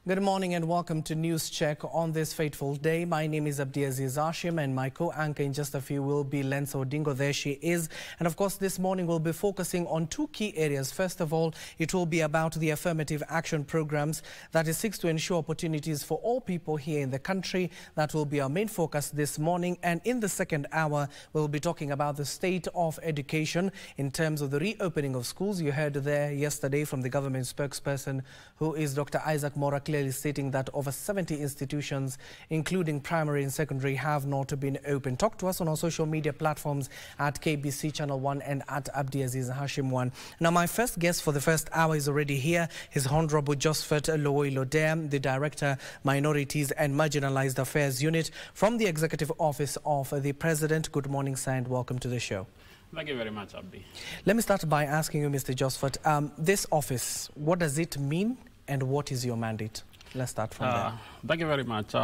Good morning and welcome to Newscheck on this fateful day. My name is Abdiaziz Hashim and my co-anchor in just a few will be Lensa Odingo. There she is. And of course, this morning we'll be focusing on two key areas. First of all, it will be about the affirmative action programs that is seeks to ensure opportunities for all people here in the country. That will be our main focus this morning. And in the second hour, we'll be talking about the state of education in terms of the reopening of schools. You heard there yesterday from the government spokesperson, who is Dr. Isaac Mora, clearly stating that over 70 institutions, including primary and secondary, have not been open. Talk to us on our social media platforms at KBC Channel 1 and at Abdiaziz Hashim 1. Now, my first guest for the first hour is already here. His Honorable Josephat Lowoilodem, the Director, Minorities and Marginalized Affairs Unit from the Executive Office of the President. Good morning, sir, and welcome to the show. Thank you very much, Abdi. Let me start by asking you, Mr. Josephat, this office, what does it mean and what is your mandate? Let's start from there. Thank you very much.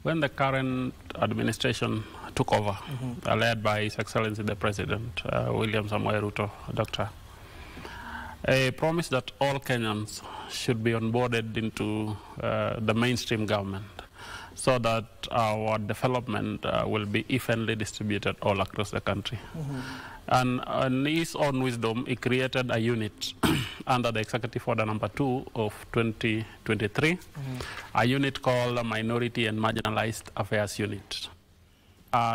When the current administration took over, led by His Excellency the President, William Samoei Ruto, Doctor, a promise that all Kenyans should be onboarded into the mainstream government so that our development will be evenly distributed all across the country. And in his own wisdom, he created a unit under the Executive Order number 2 of 2023, a unit called Minority and Marginalized Affairs Unit.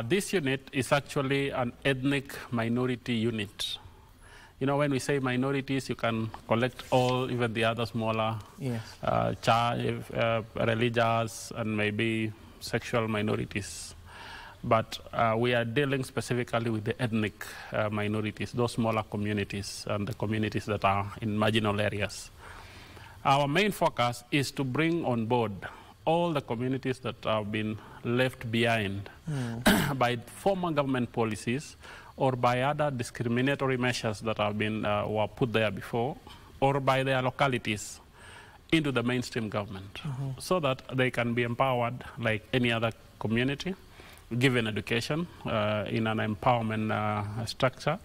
This unit is actually an ethnic minority unit. You know, when we say minorities, you can collect all, even the other smaller, religious and maybe sexual minorities. But we are dealing specifically with the ethnic minorities, those smaller communities and the communities that are in marginal areas. Our main focus is to bring on board all the communities that have been left behind by former government policies or by other discriminatory measures that have been were put there before, or by their localities into the mainstream government, so that they can be empowered like any other community, given education in an empowerment structure,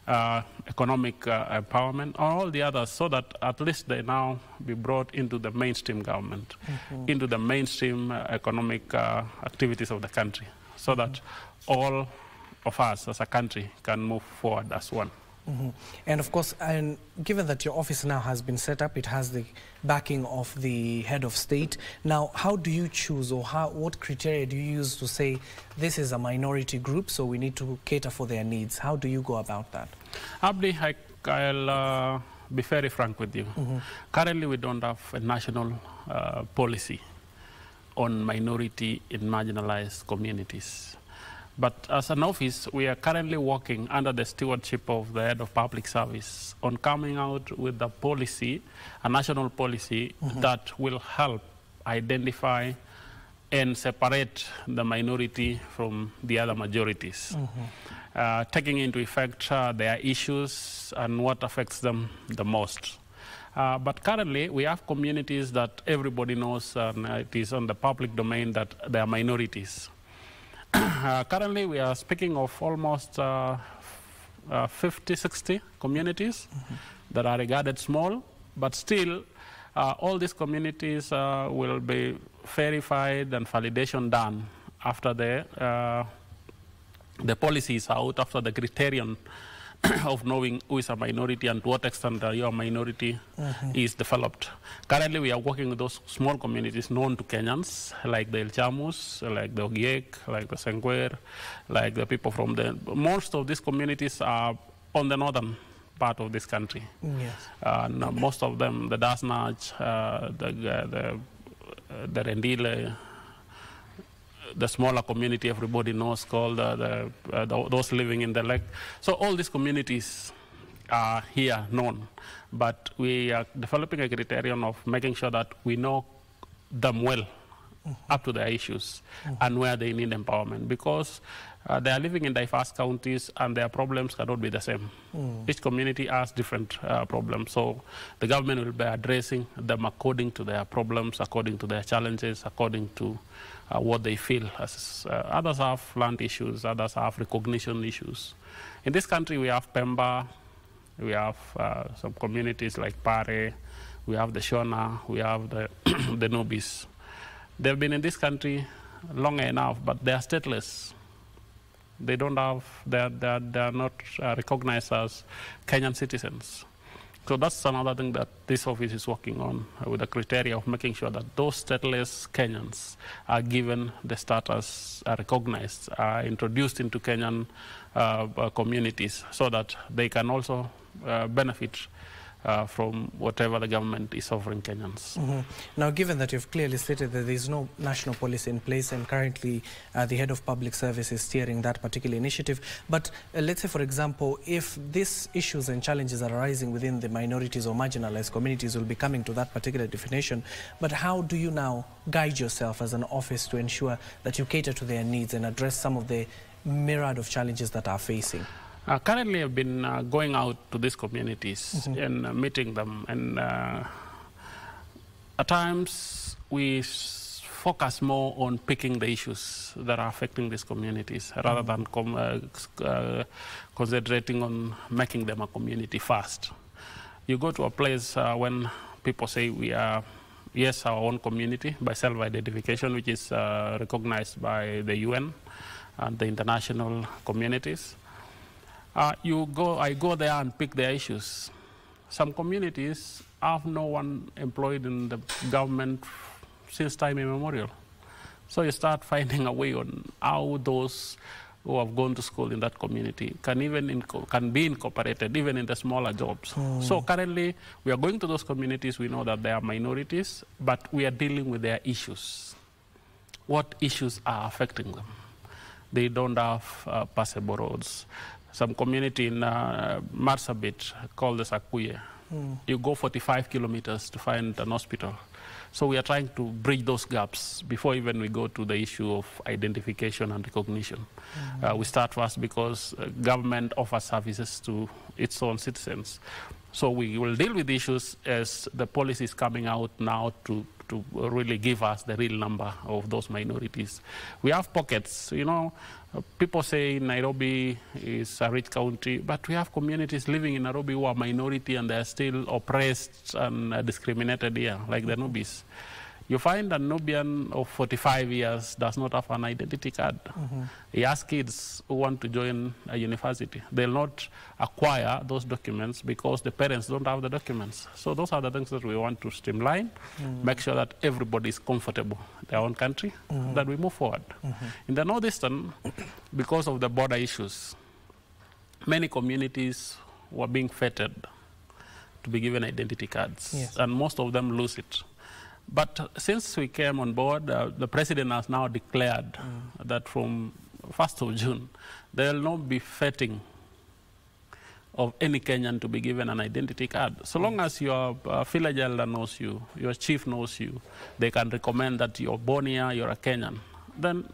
economic empowerment, all the others, so that at least they now be brought into the mainstream government, into the mainstream economic activities of the country, so that all of us as a country can move forward as one. And of course, and given that your office now has been set up, it has the backing of the head of state. Now, how do you choose, or what criteria do you use to say this is a minority group, so we need to cater for their needs? How do you go about that? Abdi, I'll be very frank with you. Currently, we don't have a national policy on minority and marginalized communities. But as an office, we are currently working under the stewardship of the head of public service on coming out with a policy, a national policy that will help identify and separate the minority from the other majorities, taking into effect their issues and what affects them the most. But currently, we have communities that everybody knows, and it is on the public domain, that they are minorities. Currently, we are speaking of almost 50, 60 communities that are regarded small, but still all these communities will be verified and validation done after the policy is out, after the criterion of knowing who is a minority and to what extent your minority is developed. Currently, we are working with those small communities known to Kenyans, like the Ilchamus, like the Ogiek, like the Sengwer, like the people from the... Most of these communities are on the northern part of this country. Most of them, the Dasnach, the Rendile, the smaller community everybody knows called those living in the lake. So all these communities are here known, but we are developing a criterion of making sure that we know them well up to their issues and where they need empowerment, because they are living in diverse counties and their problems cannot be the same. Each community has different problems, so the government will be addressing them according to their problems, according to their challenges, according to what they feel. Others have land issues, others have recognition issues. In this country, we have Pemba, we have some communities like Pare, we have the Shona, we have the, the Nubis. They've been in this country long enough, but they are stateless. They don't have, they are not recognized as Kenyan citizens. So that's another thing that this office is working on, with the criteria of making sure that those stateless Kenyans are given the status, are recognized, are introduced into Kenyan communities, so that they can also benefit from whatever the government is offering Kenyans. Now, given that you've clearly stated that there is no national policy in place, and currently the head of public service is steering that particular initiative, but let's say, for example, if these issues and challenges are arising within the minorities or marginalized communities, will be coming to that particular definition, but how do you now guide yourself as an office to ensure that you cater to their needs and address some of the myriad of challenges that are facing? Currently, I've been going out to these communities and meeting them. And at times, we focus more on picking the issues that are affecting these communities rather than concentrating on making them a community first. You go to a place when people say we are, yes, our own community by self-identification, which is recognized by the UN and the international communities. I go there and pick their issues. Some communities have no one employed in the government since time immemorial. So you start finding a way on how those who have gone to school in that community can be incorporated even in the smaller jobs. So currently, we are going to those communities. We know that they are minorities, but we are dealing with their issues. What issues are affecting them? They don't have passable roads. Some community in Marsabit called the Sakuye. You go 45 kilometers to find an hospital. So we are trying to bridge those gaps before even we go to the issue of identification and recognition. We start first because government offers services to its own citizens. So we will deal with issues as the policy is coming out now to really give us the real number of those minorities. We have pockets, you know, people say Nairobi is a rich country, but we have communities living in Nairobi who are minority and they are still oppressed and discriminated here, like the Nubis. You find a Nubian of 45 years does not have an identity card. He has kids who want to join a university. They'll not acquire those documents because the parents don't have the documents. So those are the things that we want to streamline, make sure that everybody is comfortable in their own country, that we move forward. In the northeastern, because of the border issues, many communities were being feted to be given identity cards, and most of them lose it. But since we came on board, the president has now declared that from 1st of June, there will not be fetting of any Kenyan to be given an identity card. So long as your village elder knows you, your chief knows you, they can recommend that you're born here, you're a Kenyan. Then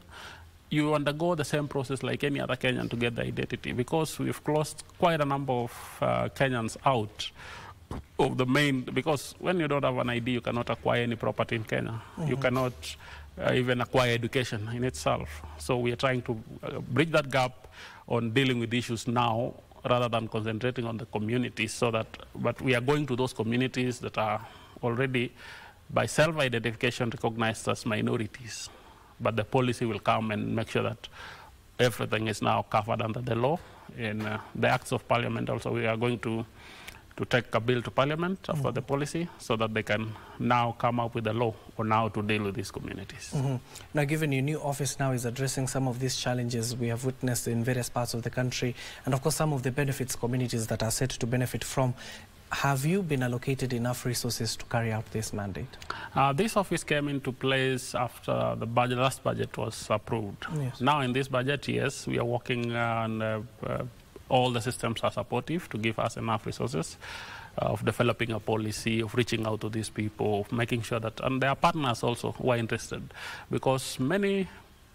you undergo the same process like any other Kenyan to get the identity, because we've closed quite a number of Kenyans out of the main, because when you don't have an ID, you cannot acquire any property in Kenya. You cannot even acquire education in itself. So we are trying to bridge that gap on dealing with issues now, rather than concentrating on the communities. So that, but we are going to those communities that are already by self-identification recognized as minorities. But the policy will come and make sure that everything is now covered under the law. In the Acts of Parliament also, we are going to take a bill to Parliament for the policy, so that they can now come up with a law on how to deal with these communities. Now, given your new office now is addressing some of these challenges we have witnessed in various parts of the country, and of course some of the benefits communities that are set to benefit from, have you been allocated enough resources to carry out this mandate? This office came into place after the last budget was approved. Now in this budget, yes, we are working on all the systems are supportive to give us enough resources of developing a policy, of reaching out to these people, of making sure that, and there are partners also who are interested, because many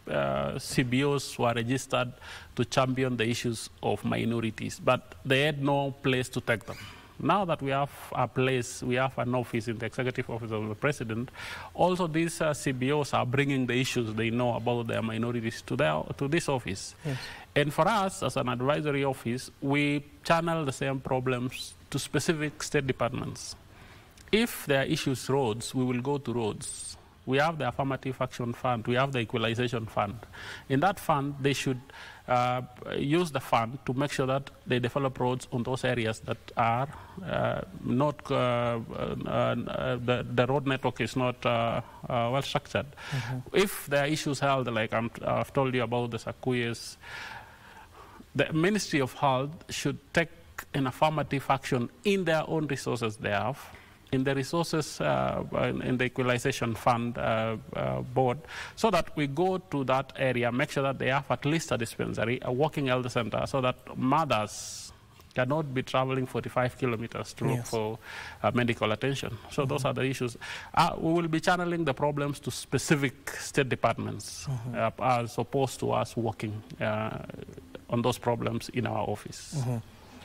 CBOs were registered to champion the issues of minorities, but they had no place to take them. Now that we have a place, we have an office in the executive office of the president, also these CBOs are bringing the issues they know about their minorities to this office. And for us, as an advisory office, we channel the same problems to specific state departments. If there are issues roads, we will go to roads. We have the Affirmative Action Fund. We have the Equalization Fund. In that fund, they should use the fund to make sure that they develop roads on those areas that are not, the road network is not well structured. If there are issues held, like I've told you about the Sakuyas, the Ministry of Health should take an affirmative action in their own resources they have, in the resources in the Equalization Fund board, so that we go to that area, make sure that they have at least a dispensary, a walking health center, so that mothers cannot be traveling 45 kilometers to look for medical attention. So those are the issues. We will be channeling the problems to specific state departments as opposed to us working on those problems in our office.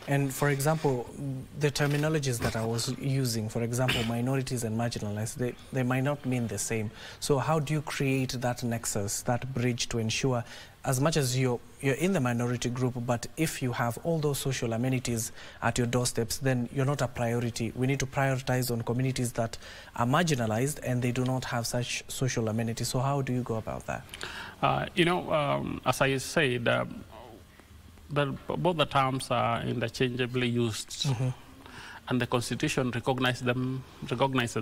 And for example, the terminologies that I was using, for example, minorities and marginalized, they might not mean the same. So how do you create that nexus, that bridge to ensure, as much as you're in the minority group, but if you have all those social amenities at your doorsteps, then you're not a priority. We need to prioritize on communities that are marginalized and they do not have such social amenities. So how do you go about that? As I said, both the terms are interchangeably used, and the Constitution recognizes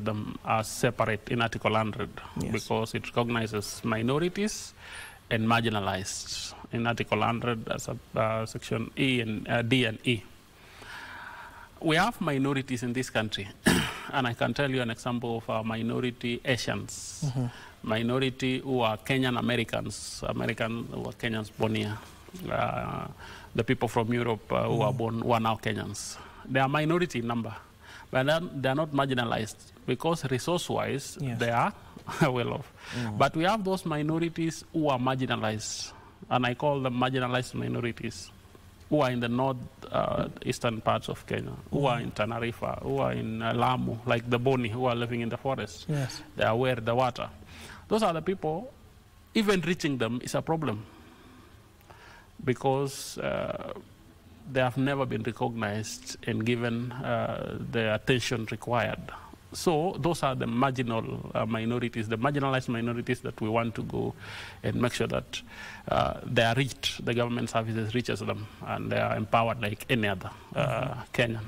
them as separate in Article 100 because it recognizes minorities and marginalized in Article 100 as Section E and D and E. We have minorities in this country, and I can tell you an example of minority Asians, minority who are Kenyan Americans, who are Kenyans born here. The people from Europe who are born, who are now Kenyans. They are minority in number, but they are not marginalized because resource-wise they are well off. But we have those minorities who are marginalized, and I call them marginalized minorities, who are in the north-eastern parts of Kenya, who are in Tana River, who are in Lamu, like the Boni, who are living in the forest. They are aware of the water. Those are the people, even reaching them is a problem, because they have never been recognized and given the attention required. So those are the marginal minorities, the marginalized minorities that we want to go and make sure that they are reached, the government services reaches them, and they are empowered like any other Kenyan.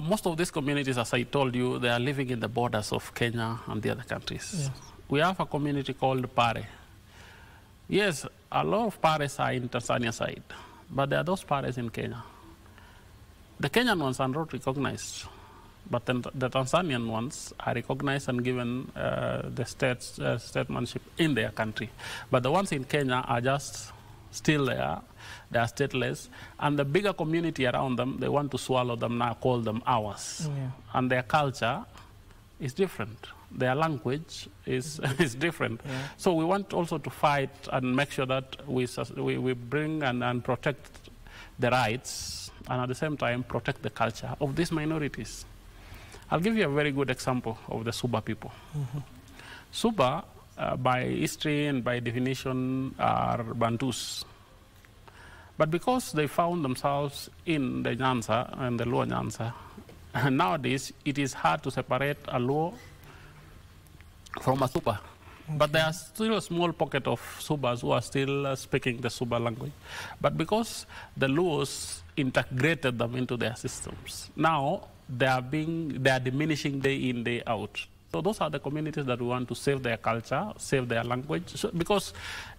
Most of these communities, as I told you, they are living in the borders of Kenya and the other countries. We have a community called Pare. Yes, a lot of Pares are in Tanzania side, but there are those Pares in Kenya. The Kenyan ones are not recognized, but then the Tanzanian ones are recognized and given the statesmanship in their country. But the ones in Kenya are just still there, they are stateless, and the bigger community around them, they want to swallow them now, call them ours. And their culture is different. Their language is different. So we want also to fight and make sure that we bring and protect the rights, and at the same time protect the culture of these minorities. I'll give you a very good example of the Suba people. Suba, by history and by definition, are Bantus. But because they found themselves in the Nyanza and the Luo Nyanza, and nowadays it is hard to separate a Luo from a Suba. But there are still a small pocket of Subas who are still speaking the Suba language. But because the Luos integrated them into their systems, now they are diminishing day in, day out. So those are the communities that we want to save their culture, save their language, because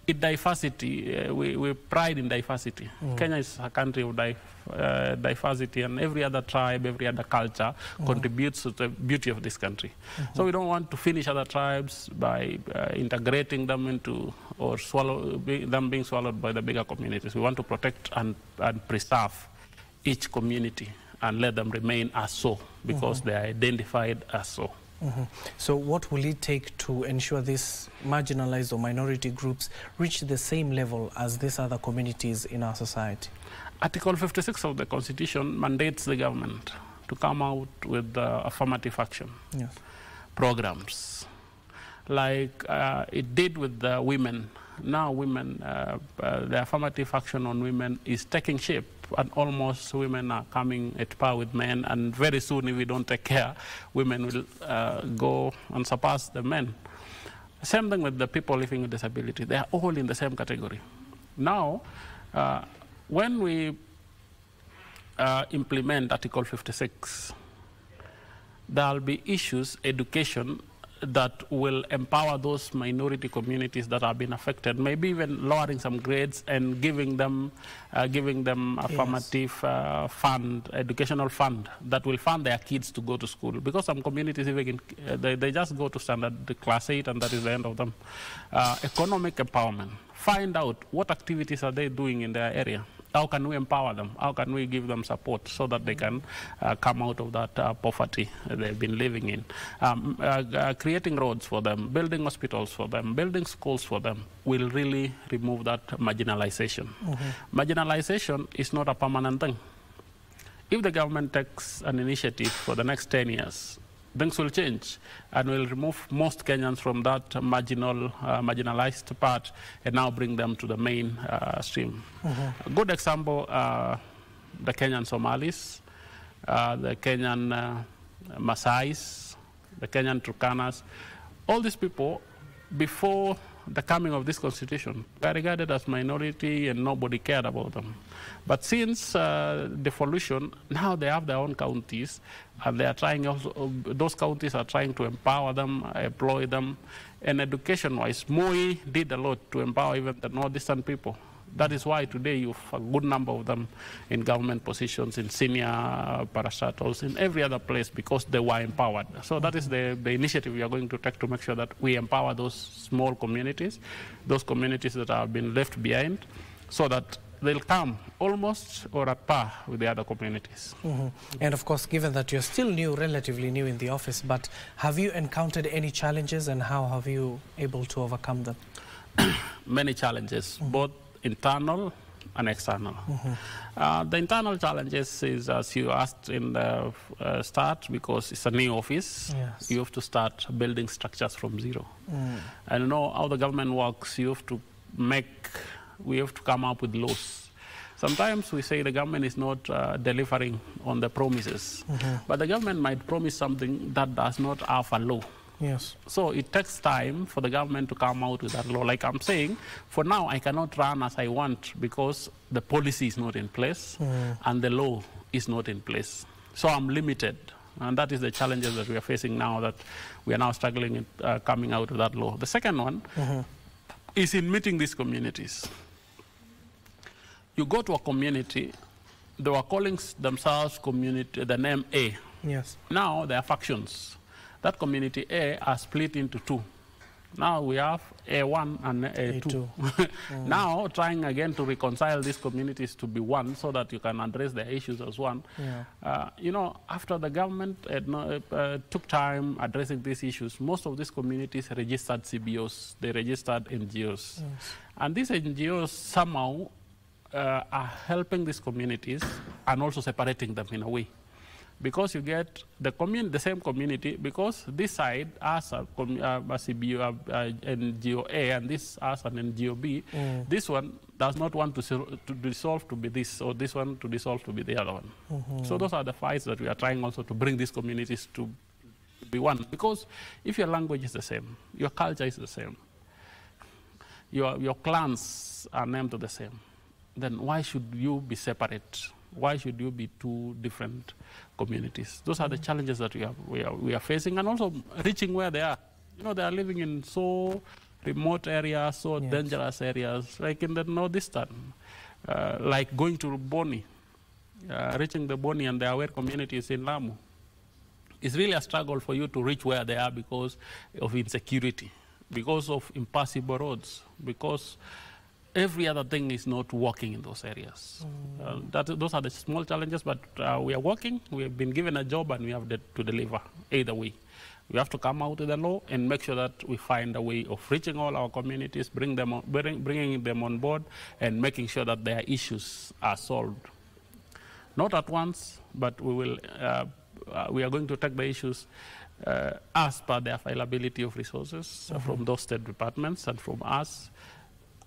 in diversity, we pride in diversity. Kenya is a country of diversity, and every other tribe, every other culture contributes to the beauty of this country. So we don't want to finish other tribes by integrating them into, or them being swallowed by the bigger communities. We want to protect and preserve each community and let them remain as so, because they are identified as so. So what will it take to ensure these marginalized or minority groups reach the same level as these other communities in our society? Article 56 of the Constitution mandates the government to come out with affirmative action programs, like it did with the women. Now women, the affirmative action on women is taking shape. and almost women are coming at par with men, and very soon, if we don't take care, women will go and surpass the men. Same thing with the people living with disability. They are all in the same category. Now, when we implement Article 56, there will be issues, education, that will empower those minority communities that have been affected, maybe even lowering some grades and giving them affirmative fund, educational fund that will fund their kids to go to school. Because some communities, even they just go to standard class 8 and that is the end of them. Economic empowerment. Find out what activities are they doing in their area. How can we empower them? How can we give them support so that they can come out of that poverty they've been living in? Creating roads for them, building hospitals for them, building schools for them will really remove that marginalization. Marginalization is not a permanent thing. If the government takes an initiative for the next 10 years, things will change and will remove most Kenyans from that marginalized part and now bring them to the main stream. A good example, the Kenyan Somalis, the Kenyan Maasais, the Kenyan Turkanas, all these people, before the coming of this constitution, were regarded as minority and nobody cared about them. But since devolution, now they have their own counties, and they are trying also, those counties are trying to empower them, employ them, and education-wise, Moi did a lot to empower even the northeastern people. That is why today you have a good number of them in government positions, in senior parastatals, in every other place, because they were empowered. So that is the initiative we are going to take to make sure that we empower those small communities, those communities that have been left behind, so that they'll come almost or at par with the other communities. And of course, given that you're still new, relatively new in the office, but have you encountered any challenges and how have you able to overcome them? Many challenges, both internal and external. The internal challenges is, as you asked in the start, because it's a new office, you have to start building structures from zero. And you know how the government works, we have to come up with laws. Sometimes we say the government is not delivering on the promises, but the government might promise something that does not have a law. So it takes time for the government to come out with that law. Like I'm saying, for now I cannot run as I want because the policy is not in place and the law is not in place. So I'm limited. And that is the challenges that we are facing now, that we are now struggling in coming out of that law. The second one is in meeting these communities. You go to a community, they were calling themselves community, the name A. Now there are factions. That community A are split into two. Now we have A1 and A2. Now trying again to reconcile these communities to be one so that you can address their issues as one. You know, after the government took time addressing these issues, most of these communities registered CBOs, they registered NGOs. And these NGOs somehow are helping these communities and also separating them in a way. Because you get the same community, because this side has a CBO, NGO A, and this has an NGO B. This one does not want to dissolve to be this, or this one to dissolve to be the other one. So those are the fights that we are trying also to bring these communities to be one. Because if your language is the same, your culture is the same, your clans are named the same, then why should you be separate? Why should you be two different communities? Those are the challenges that we are facing, and also reaching where they are. You know, they are living in so remote areas, so dangerous areas, like in the northeastern, like going to Boni, reaching the Boni and the aware communities in Lamu. It's really a struggle for you to reach where they are because of insecurity, because of impassable roads, because every other thing is not working in those areas. Those are the small challenges, but we are working. We have been given a job and we have to deliver either way. We have to come out with the law and make sure that we find a way of reaching all our communities, bringing them on board, and making sure that their issues are solved. Not at once, but we are going to take the issues as per the availability of resources from those state departments and from us,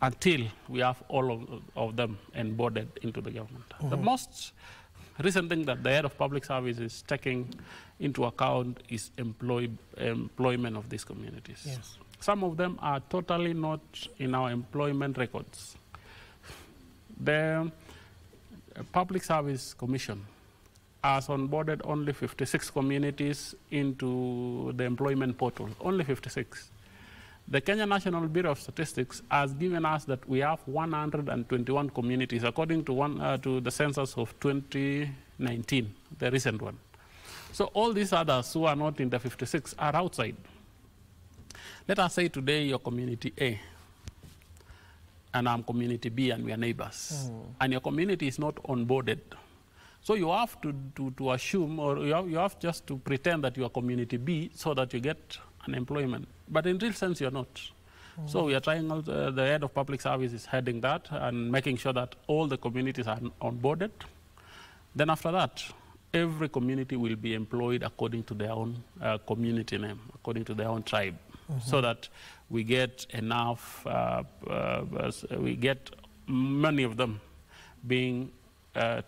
until we have all of them onboarded into the government. The most recent thing that the head of public service is taking into account is employment of these communities. Yes. Some of them are totally not in our employment records. The Public Service Commission has onboarded only 56 communities into the employment portal, only 56. The Kenya National Bureau of Statistics has given us that we have 121 communities, according to the census of 2019, the recent one. So all these others who are not in the 56 are outside. Let us say today you're community A, and I'm community B, and we are neighbors, and your community is not onboarded. So you have to assume, or you have just to pretend that you are community B so that you get an employment. But in real sense, you're not. So we are trying out, the head of public service is heading that and making sure that all the communities are onboarded. Then after that, every community will be employed according to their own community name, according to their own tribe, so that we get enough, we get many of them being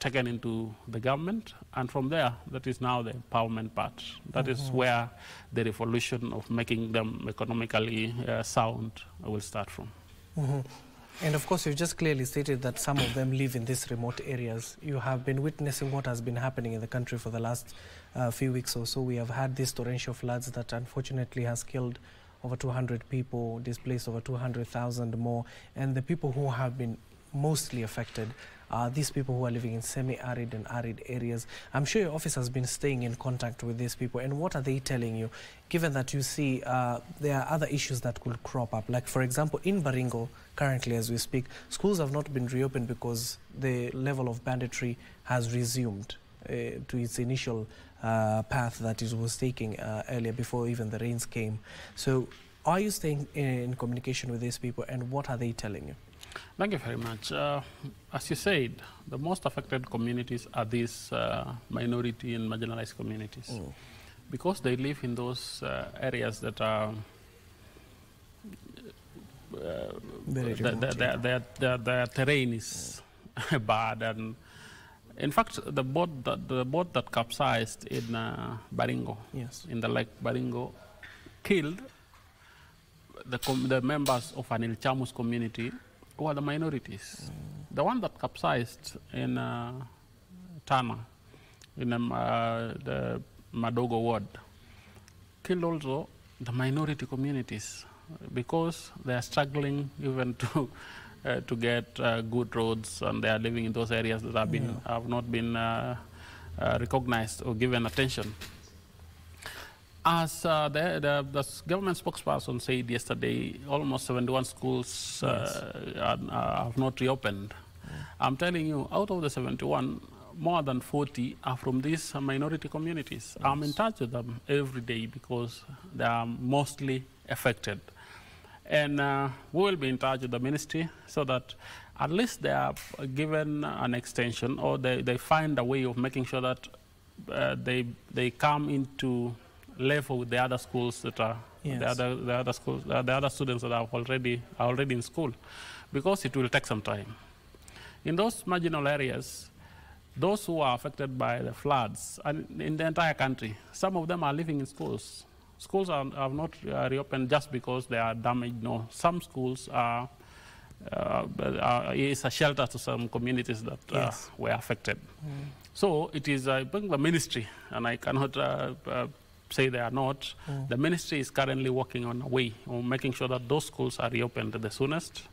taken into the government, and from there, that is now the empowerment part. That is where the revolution of making them economically sound will start from. And of course, you've just clearly stated that some of them live in these remote areas. You have been witnessing what has been happening in the country for the last few weeks or so. We have had these torrential floods that unfortunately has killed over 200 people, displaced over 200,000 more, and the people who have been mostly affected are these people who are living in semi-arid and arid areas. I'm sure your office has been staying in contact with these people, and what are they telling you, given that you see there are other issues that could crop up? Like, for example, in Baringo, currently as we speak, schools have not been reopened because the level of banditry has resumed to its initial path that it was taking earlier, before even the rains came. So are you staying in communication with these people, and what are they telling you? Thank you very much. As you said, the most affected communities are these minority and marginalized communities, because they live in those areas that are their terrain is bad. And in fact, the boat that capsized in Baringo, in the Lake Baringo, killed the members of an Ilchamus community who are the minorities. The one that capsized in Tana, in the Madogo ward, killed also the minority communities, because they are struggling even to get good roads, and they are living in those areas that have not been recognized or given attention. As the government spokesperson said yesterday, almost 71 schools have not reopened. I'm telling you, out of the 71, more than 40 are from these minority communities. I'm in touch with them every day because they are mostly affected. And we will be in touch with the ministry so that at least they are given an extension, or they find a way of making sure that they come into level with the other schools that are the other students that are already in school, because it will take some time. In those marginal areas, those who are affected by the floods, and in the entire country, some of them are living in schools. Schools have not reopened just because they are damaged. No, some schools is a shelter to some communities that were affected. So it is, I think, the ministry, and I cannot say they are not. The ministry is currently working on a way of making sure that those schools are reopened the soonest.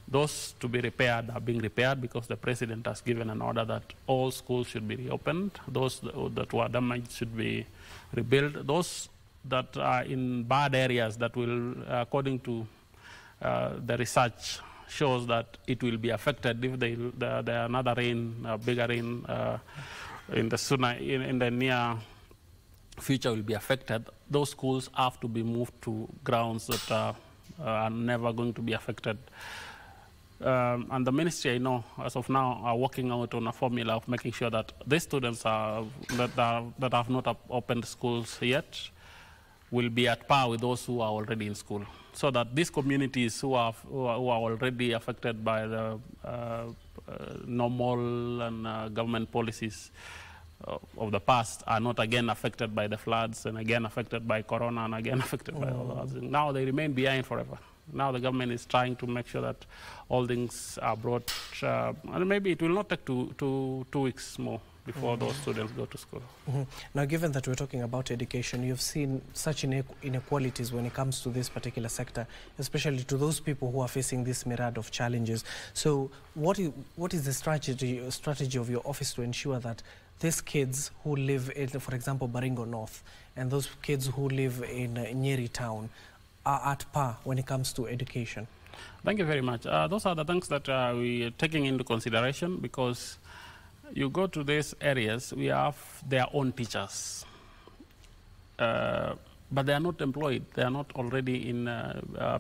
Those to be repaired are being repaired, because the president has given an order that all schools should be reopened. Those that were damaged should be rebuilt. Those that are in bad areas, that will, according to the research, shows that it will be affected if there another rain, bigger rain in the near future will be affected. Those schools have to be moved to grounds that are never going to be affected. And the ministry, I know, as of now, are working out on a formula of making sure that these students that have not opened schools yet will be at par with those who are already in school, so that these communities who are already affected by the normal and government policies of the past are not again affected by the floods and again affected by corona and again affected by all other things. Now they remain behind forever. Now the government is trying to make sure that all things are brought, and maybe it will not take two weeks more before those students go to school. Now, given that we're talking about education, you've seen such inequalities when it comes to this particular sector, especially to those people who are facing this myriad of challenges. So what is the strategy of your office to ensure that these kids who live in, for example, Baringo North, and those kids who live in Nyeri town are at par when it comes to education? Thank you very much. Those are the things that we are taking into consideration, because you go to these areas, we have their own teachers, but they are not employed. They are not already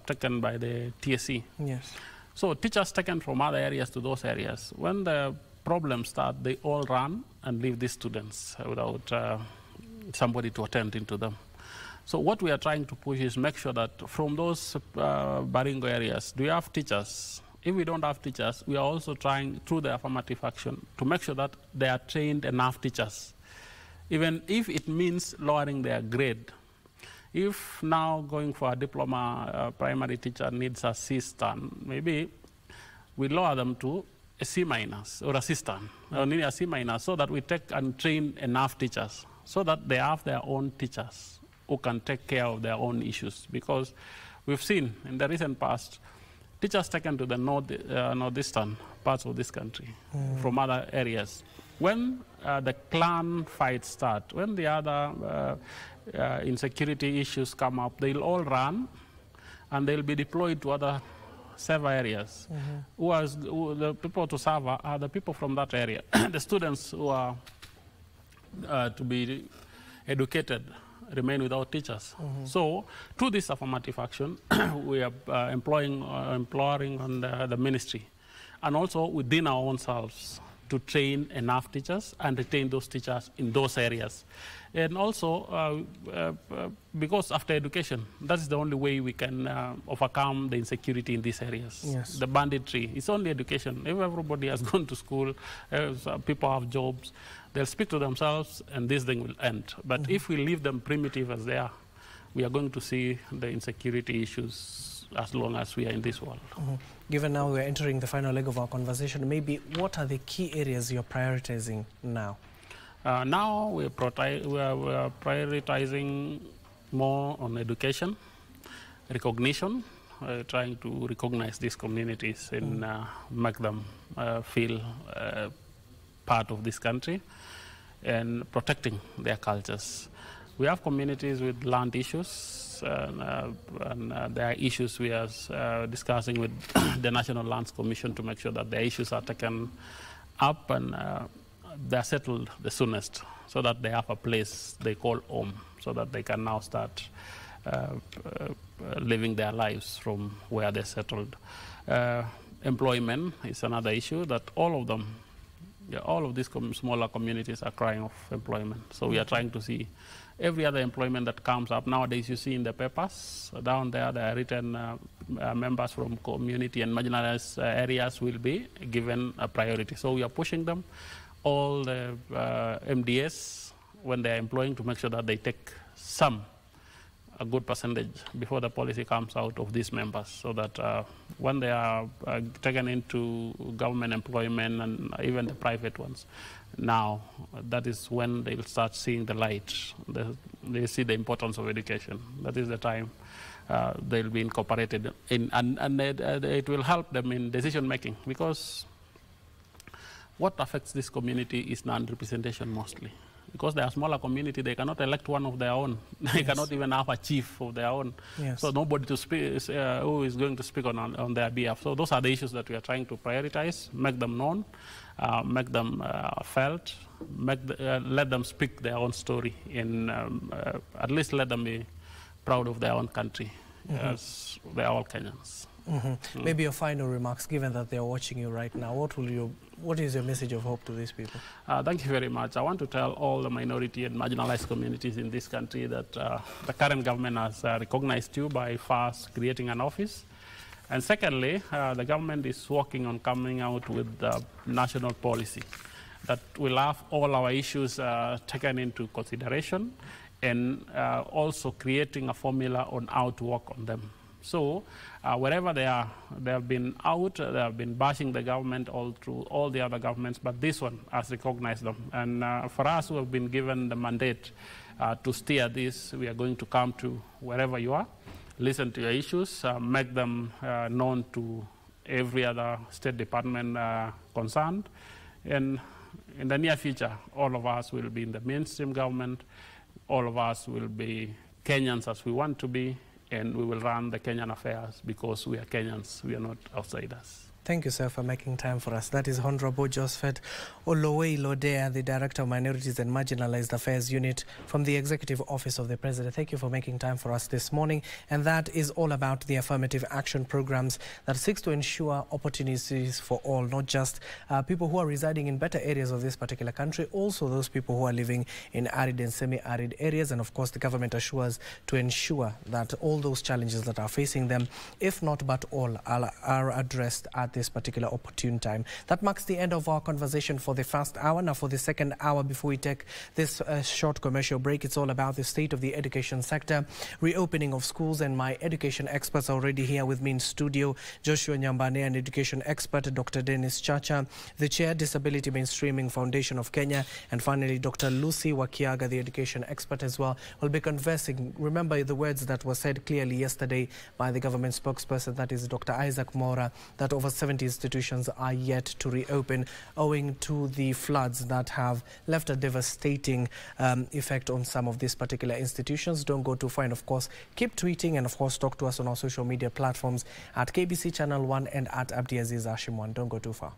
taken by the TSC. Yes. So teachers taken from other areas to those areas, when the problems start, they all run and leave these students without somebody to attend into them. So what we are trying to push is make sure that from those Baringo areas, do we have teachers? If we don't have teachers, we are also trying through the affirmative action to make sure that they are trained enough teachers, even if it means lowering their grade. If now going for a diploma primary teacher needs assistant, maybe we lower them to a C- or assistant, or nearly a C-, so that we take and train enough teachers, so that they have their own teachers who can take care of their own issues. Because we've seen in the recent past, teachers taken to the northeastern parts of this country from other areas. When the clan fights start, when the other insecurity issues come up, they'll all run and they'll be deployed to other server areas. Who the people to serve are the people from that area. The students who are to be educated remain without teachers. So, through this affirmative action, we are imploring on the ministry, and also within our own selves, to train enough teachers and retain those teachers in those areas. And also, because after education, that's the only way we can overcome the insecurity in these areas. Yes. The banditry, it's only education. If everybody has gone to school, people have jobs, they'll speak to themselves and this thing will end. But if we leave them primitive as they are, we are going to see the insecurity issues as long as we are in this world. Given now we're entering the final leg of our conversation, maybe what are the key areas you're prioritizing now? Now we are prioritizing more on education, recognition, trying to recognize these communities and make them feel part of this country, and protecting their cultures. We have communities with land issues, and there are issues we are discussing with the National Lands Commission to make sure that their issues are taken up and they're settled the soonest, so that they have a place they call home, so that they can now start living their lives from where they're settled. Employment is another issue that all of these smaller communities are crying of employment. So we are trying to see every other employment that comes up. Nowadays you see in the papers, down there are written members from community and marginalized areas will be given a priority. So we are pushing them, all the MDS, when they are employing, to make sure that they take a good percentage before the policy comes out of these members, so that when they are taken into government employment and even the private ones, now that is when they'll start seeing the light. They see the importance of education. That is the time they'll be incorporated in, and it will help them in decision making, because what affects this community is non-representation mostly. Because they are a smaller community, they cannot elect one of their own. They cannot even have a chief of their own. Yes. So nobody to speak, who is going to speak on their behalf. So those are the issues that we are trying to prioritize, make them known, make them felt, let them speak their own story, and at least let them be proud of their own country, as they are all Kenyans. Maybe your final remarks, given that they are watching you right now. What is your message of hope to these people? Thank you very much. I want to tell all the minority and marginalized communities in this country that the current government has recognized you by first creating an office. And secondly, the government is working on coming out with the national policy that will have all our issues taken into consideration, and also creating a formula on how to work on them. So wherever they have been out, they have been bashing the government all through all the other governments, but this one has recognized them. And for us who have been given the mandate to steer this, we are going to come to wherever you are, listen to your issues, make them known to every other state department concerned. And in the near future, all of us will be in the mainstream government, all of us will be Kenyans as we want to be, and we will run the Kenyan affairs because we are Kenyans, we are not outsiders. Thank you, sir, for making time for us. That is Honorable Josephat Olowei Lodea, the Director of Minorities and Marginalized Affairs Unit from the Executive Office of the President. Thank you for making time for us this morning. And that is all about the affirmative action programs that seeks to ensure opportunities for all, not just people who are residing in better areas of this particular country, also those people who are living in arid and semi-arid areas. And of course, the government assures to ensure that all those challenges that are facing them, if not but all, are addressed at this particular opportune time. That marks the end of our conversation for the first hour. Now for the second hour, before we take this short commercial break, it's all about the state of the education sector, reopening of schools, and my education experts are already here with me in studio. Joshua Nyambane, an education expert, Dr. Dennis Chacha, the Chair, Disability Mainstreaming Foundation of Kenya, and finally Dr. Lucy Wakiaga, the education expert as well, will be conversing. Remember the words that were said clearly yesterday by the government spokesperson, that is Dr. Isaac Mora, that over 70 institutions are yet to reopen owing to the floods that have left a devastating effect on some of these particular institutions. Don't go too far, and of course keep tweeting, and of course talk to us on our social media platforms at KBC Channel 1 and at Abdiaziz Hashim 1. Don't go too far.